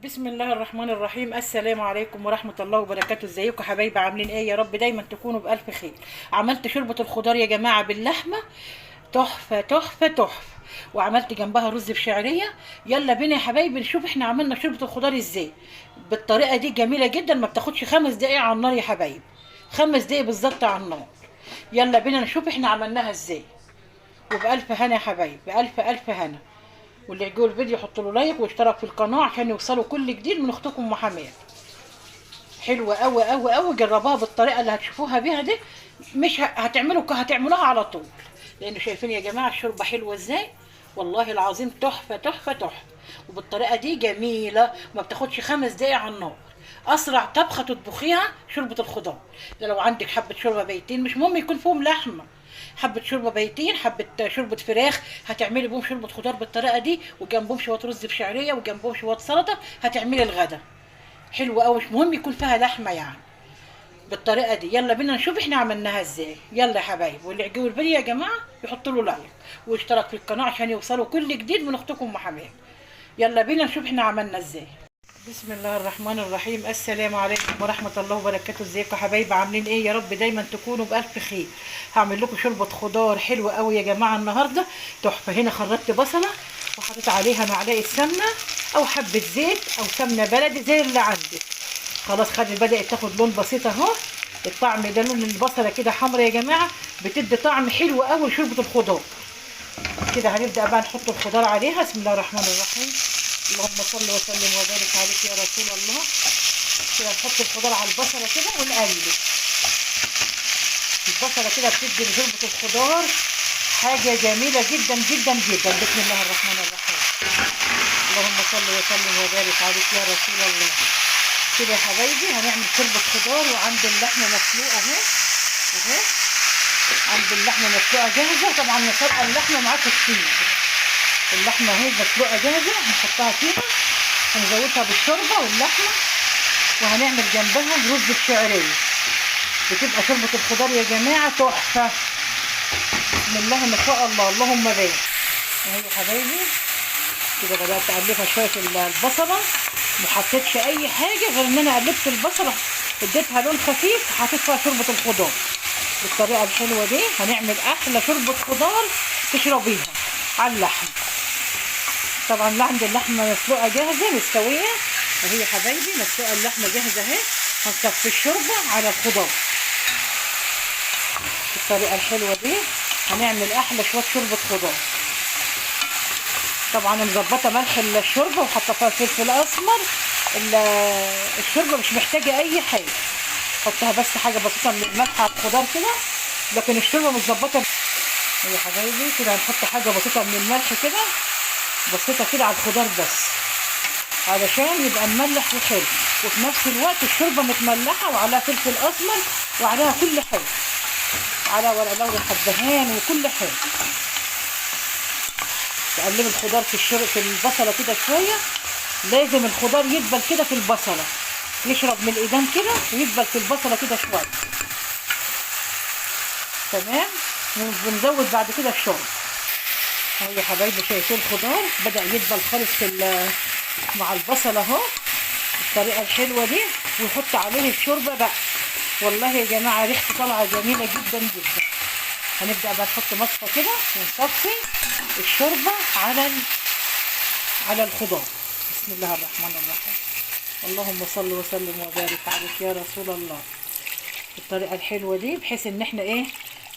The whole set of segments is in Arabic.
بسم الله الرحمن الرحيم. السلام عليكم ورحمة الله وبركاته. ازيكم حبايبي؟ عاملين ايه؟ يا رب دايما تكونوا بألف خير. عملت شوربة الخضار يا جماعة باللحمة، تحفة تحفة تحفة. وعملت جنبها رز بشعرية. يلا بينا يا حبايبي نشوف احنا عملنا شوربة الخضار ازاي. بالطريقة دي جميلة جدا، ما بتاخدش 5 دقايق على النار يا حبايبي، 5 دقايق بالظبط على النار. يلا بينا نشوف احنا عملناها ازاي. وبألف هنا يا حبايبي، بألف ألف هنا. واللي يعجبه الفيديو يحط له لايك واشترك في القناه عشان يوصلوا كل جديد من اختكم محمد. حلوه قوي قوي قوي، جربوها بالطريقه اللي هتشوفوها بيها دي. مش هتعملوها على طول، لانه شايفين يا جماعه الشوربه حلوه ازاي. والله العظيم تحفه تحفه تحفه. وبالطريقه دي جميله، ما بتاخدش 5 دقايق على النار. اسرع طبخه تطبخيها شوربه الخضار. ده لو عندك حبه شوربه بيتين، مش مهم يكون فيهم لحمه، حبه شوربه بيتين، حبه شوربه فراخ، هتعملي بهم شوربه خضار بالطريقه دي، وجنبهم شويه رز بشعريه، وجنبهم شويه سلطه، هتعملي الغدا حلو قوي. مش مهم يكون فيها لحمه يعني. بالطريقه دي يلا بينا نشوف احنا عملناها ازاي. يلا يا حبايبي، واللي يعجبه الفيديو يا جماعه يحط له لايك واشترك في القناه عشان يوصلوا كل جديد من اختكم محمد. يلا بينا نشوف احنا عملنا ازاي. بسم الله الرحمن الرحيم. السلام عليكم ورحمة الله وبركاته. ازيكم يا حبايبي؟ عاملين ايه؟ يا رب دايما تكونوا بألف خير. هعمل لكم شوربة خضار حلوة قوي يا جماعة النهاردة، تحفة. هنا خرجت بصلة وحطيت عليها معلقة سمنة او حبة زيت او سمنة بلدي زي اللي عندك. خلاص بدأت تاخد لون بسيط اهو. الطعم ده لون البصلة كده حمرا يا جماعة، بتدي طعم حلو قوي لشوربة الخضار. كده هنبدأ بقى نحط الخضار عليها. بسم الله الرحمن الرحيم. اللهم صل وسلم وبارك عليك يا رسول الله. كده نحط الخضار على البصله كده ونقلب. البصله كده بتدي لشوربه الخضار حاجه جميله جدا جدا جدا. بسم الله الرحمن الرحيم. اللهم صل وسلم وبارك عليك يا رسول الله. كده يا حبايبي هنعمل شوربه خضار، وعند اللحمه مسلوقه اهي اهي. عند اللحمه مسلوقه جاهزه. طبعا مسلقه اللحمه معاكم كتير. اللحمه اهي مسلوقه جاهزه، هنحطها فيها، هنزودها بالشوربه واللحمه، وهنعمل جنبها رز بشعريه. بتبقى شوربه الخضار يا جماعه تحفه. بسم الله ما شاء الله، اللهم بارك. اهي يا حبايبي كده بدات اقلبها شويه في البصله. ما حطيتش اي حاجه غير ان انا قلبت البصله، اديتها لون خفيف، حطيت فيها شوربه الخضار. بالطريقه الحلوه دي هنعمل احلى شوربه خضار تشربيها على اللحم. طبعا اللي عند اللحمه مسلوقه جاهزه مستويه اهي يا حبايبي، مسلوقه اللحمه جاهزه اهي. هنصفي الشوربه على الخضار. بالطريقه الحلوه دي هنعمل احلى شويه شوربه خضار. طبعا مظبطه ملح الشوربه وحاطه فيها فلفل اسمر. الشوربه مش محتاجه اي حاجه، حطها بس حاجه بسيطه من الملح على الخضار كده، لكن الشوربه متظبطه يا حبايبي. كده هنحط حاجه بسيطه من الملح كده، بسيطه كده على الخضار بس، علشان يبقى مملح وحلو، وفي نفس الوقت الشوربه متملحه وعليها فلفل اسمر وعليها كل حلو، على ورق لوري حبهان وكل حلو. تقلبي الخضار في البصله كده شويه. لازم الخضار يدبل كده في البصله، يشرب من الايدام كده ويدبل في البصله كده شويه. تمام. ونزود بعد كده الشوربه. اهو يا حبايبي شايفين الخضار بدأ يدبل خالص مع البصل اهو بالطريقه الحلوه دي. ونحط عليه الشوربه بقى. والله يا جماعه ريحته طالعه جميله جدا جدا. هنبدأ بقى نحط مصفى كده ونصفي الشوربه على الخضار. بسم الله الرحمن الرحيم. اللهم صل وسلم وبارك عليك يا رسول الله. بالطريقه الحلوه دي بحيث ان احنا ايه،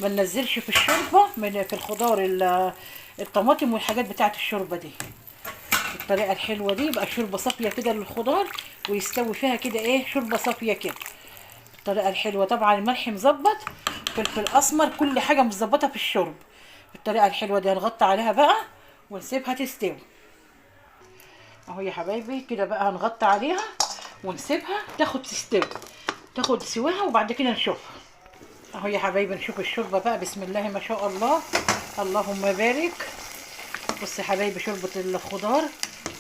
ما ننزلش في الشوربه في الخضار الطماطم والحاجات بتاعت الشوربه دي. بالطريقه الحلوه دي يبقى شوربه صافيه كده للخضار، ويستوي فيها كده ايه، شوربه صافيه كده. بالطريقه الحلوه. طبعا الملح مظبط، فلفل اسمر، كل حاجه مظبطه في الشرب. بالطريقه الحلوه دي هنغطي عليها بقى ونسيبها تستوي اهو يا حبايبي. كده بقى هنغطي عليها ونسيبها تاخد سواها، وبعد كده نشوفها اهو يا حبايبي. نشوف الشوربه بقى. بسم الله ما شاء الله، اللهم بارك. بص يا حبايبي شوربه الخضار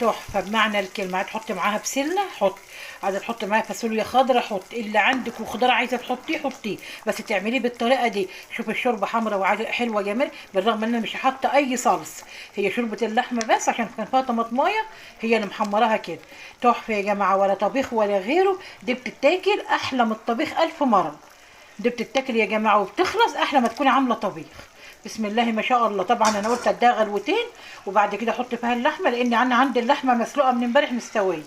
تحفه بمعنى الكلمه. هتحطي معاها بسله حط، عايزه تحطي معاها فاصوليا خضراء حط، اللي عندك وخضار عايزه تحطيه حطيه، بس تعمليه بالطريقه دي. شوف الشوربه حمراء وعادة حلوه جميل، بالرغم ان انا مش حاطه اي صلص، هي شوربه اللحمه بس عشان كان فيها طماطمايه هي اللي محمراها كده. تحفه يا جماعه، ولا طبيخ ولا غيره، دي بتتاكل احلى من الطبيخ 1000 مره. دي بتتاكل يا جماعه وبتخلص احلى ما تكوني عامله طبيخ. بسم الله ما شاء الله. طبعا انا قلت اديها غلوتين وبعد كده احط فيها اللحمه، لان انا عندي اللحمه مسلوقه من امبارح مستويه.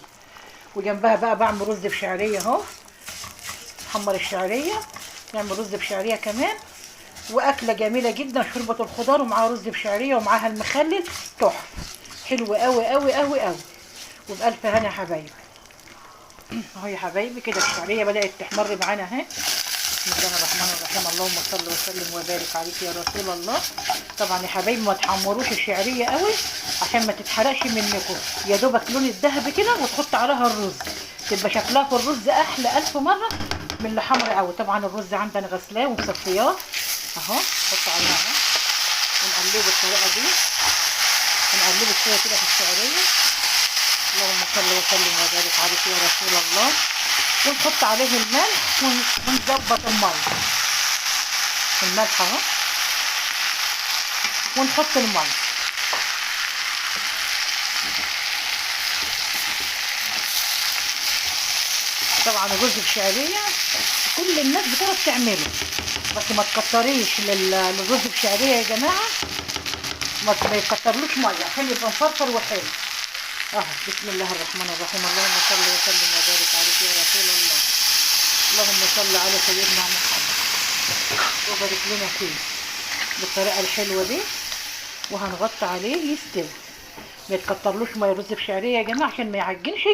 وجنبها بقى بعمل رز بشعريه اهو، محمر الشعريه، نعمل رز بشعريه كمان. واكله جميله جدا، شوربه الخضار ومعاها رز بشعريه ومعاها المخلل، تحفه حلوه قوي قوي قوي قوي. وبالف هنا يا حبايبي. اهو يا حبايبي كده الشعريه بدات تحمر معانا اهي. بسم الله الرحمن الرحيم، اللهم صل وسلم وبارك عليك يا رسول الله. طبعا يا حبايبي ما تحمروش الشعريه قوي عشان ما تتحرقش منكم، يا دوبك لون الذهبي كده وتحط عليها الرز، تبقى شكلها في الرز احلى 1000 مره من اللي حمر قوي. طبعا الرز عندنا غسلاه ومصفياه اهو، نحط عليها اهو ونقلبه بالطريقه دي، ونقلبه شويه كده في الشعريه. اللهم صل وسلم وبارك عليك يا رسول الله. ونحط عليه الملح ونظبط الملح اهو، ونحط الملح. طبعا الرز بشعريه كل الناس بتعرف تعمله، بس ما تكتريش للرز بشعريه يا جماعه، ما يكترلوش ميه عشان يبقى مفرفر وحلو اهو. بسم الله الرحمن الرحيم، اللهم صل وسلم وبارك عليك يا رسول الله. اللهم صل على سيدنا محمد وبارك لنا فيه بالطريقه الحلوه دي. وهنغطي عليه يستوي، ما يتكترلوش ميه رز بشعريه يا جماعه عشان ما يعجنش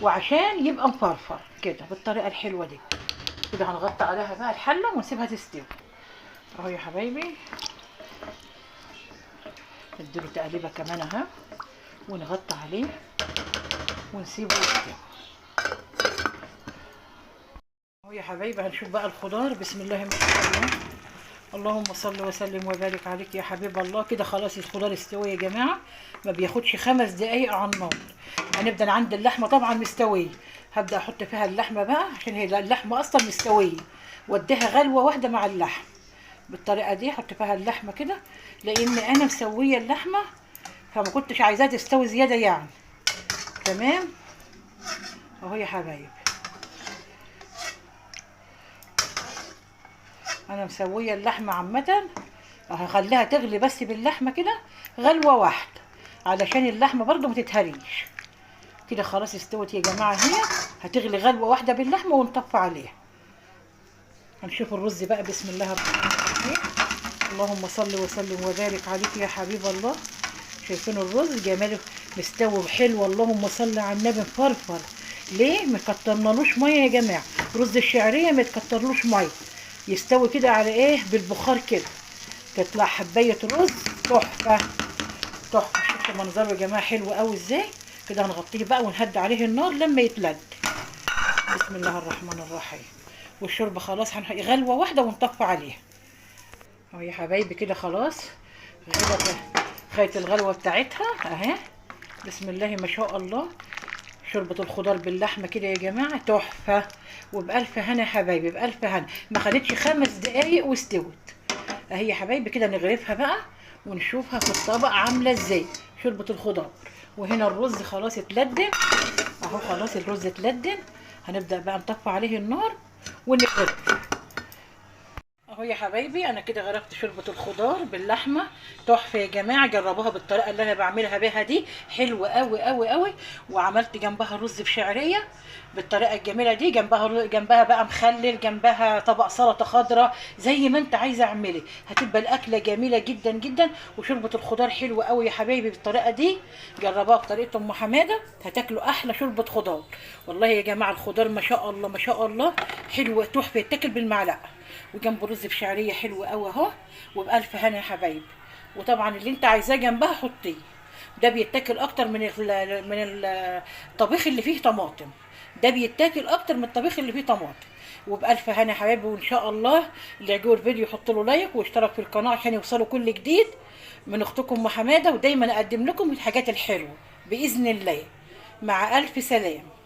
وعشان يبقى مفرفر كده بالطريقه الحلوه دي. كده هنغطي عليها بقى الحله ونسيبها تستوي اهو يا حبايبي. نديله تقليبه كمان اهو ونغطي عليه ونسيبه يستوي اهو يا حبايبي. هنشوف بقى الخضار. بسم الله ما شاء الله، اللهم صل وسلم وبارك عليك يا حبيب الله. كده خلاص الخضار استوى يا جماعه، ما بياخدش 5 دقايق على النار. هنبدا عند اللحمه طبعا مستويه، هبدا احط فيها اللحمه بقى عشان هي اللحمه اصلا مستويه، واديها غلوه واحده مع اللحم بالطريقه دي. احط فيها اللحمه كده لان انا مسويه اللحمه فما كنتش عايزاها تستوي زياده يعني. تمام اهو يا حبايبي، انا مسويه اللحمه عامه، هخليها تغلي بس باللحمه كده غلوه واحده علشان اللحمه برضو ما تتهريش. كده خلاص استوت يا جماعه، هي هتغلي غلوه واحده باللحمه ونطفي عليها. هنشوف الرز بقى. بسم الله الرحمن الرحيم، اللهم صل وسلم وبارك عليك يا حبيب الله. شايفين الرز جماله مستوي حلو، اللهم صل على النبي مفرفر. ليه ما كترنالوش ميه يا جماعه؟ رز الشعريه ما يتكترلوش ميه، يستوي كده على ايه بالبخار كده، تطلع حبايه رز تحفه تحفه. شفتوا منظره يا جماعه حلو قوي ازاي؟ كده هنغطيه بقى ونهدي عليه النار لما يتلد. بسم الله الرحمن الرحيم. والشوربه خلاص غلوه واحده ونطفي عليها اهو يا حبايبي. كده خلاص خدت الغلوه بتاعتها اهي. بسم الله ما شاء الله. شوربه الخضار باللحمه كده يا جماعه تحفه، وبألف هنا يا حبايبي، بألف هنا. ما خدتش 5 دقايق واستوت اهي يا حبايبي. كده نغرفها بقى ونشوفها في الطبق عامله ازاي شوربه الخضار. وهنا الرز خلاص اتلدن اهو، خلاص الرز اتلدن. هنبدا بقى نطفي عليه النار ونغرف اهو يا حبايبي. انا كده غرفت شوربه الخضار باللحمه تحفه يا جماعه، جربوها بالطريقه اللي انا بعملها بيها دي، حلوه قوي قوي قوي. وعملت جنبها رز بشعريه بالطريقه الجميله دي، جنبها بقى مخلل، جنبها طبق سلطه خضراء، زي ما انت عايزه اعملي، هتبقى الاكله جميله جدا جدا. وشوربه الخضار حلوه قوي يا حبايبي بالطريقه دي، جربوها بطريقه ام حماده هتاكلوا احلى شوربه خضار. والله يا جماعه الخضار ما شاء الله ما شاء الله حلوه تحفه، يتاكل بالمعلقه، وجنبه رز بشعريه حلو قوي اهو. وبألف هنا يا حبايبي. وطبعا اللي انت عايزاه جنبها حطيه، ده بيتاكل اكتر من الطبيخ اللي فيه طماطم، ده بيتاكل اكتر من الطبيخ اللي فيه طماطم. وبألف هنا يا حبايبي. وان شاء الله اللي يعجبه الفيديو يحط له لايك واشترك في القناه عشان يوصلوا كل جديد من اختكم ام حماده، ودايما اقدم لكم الحاجات الحلوه. باذن الله. مع الف سلام.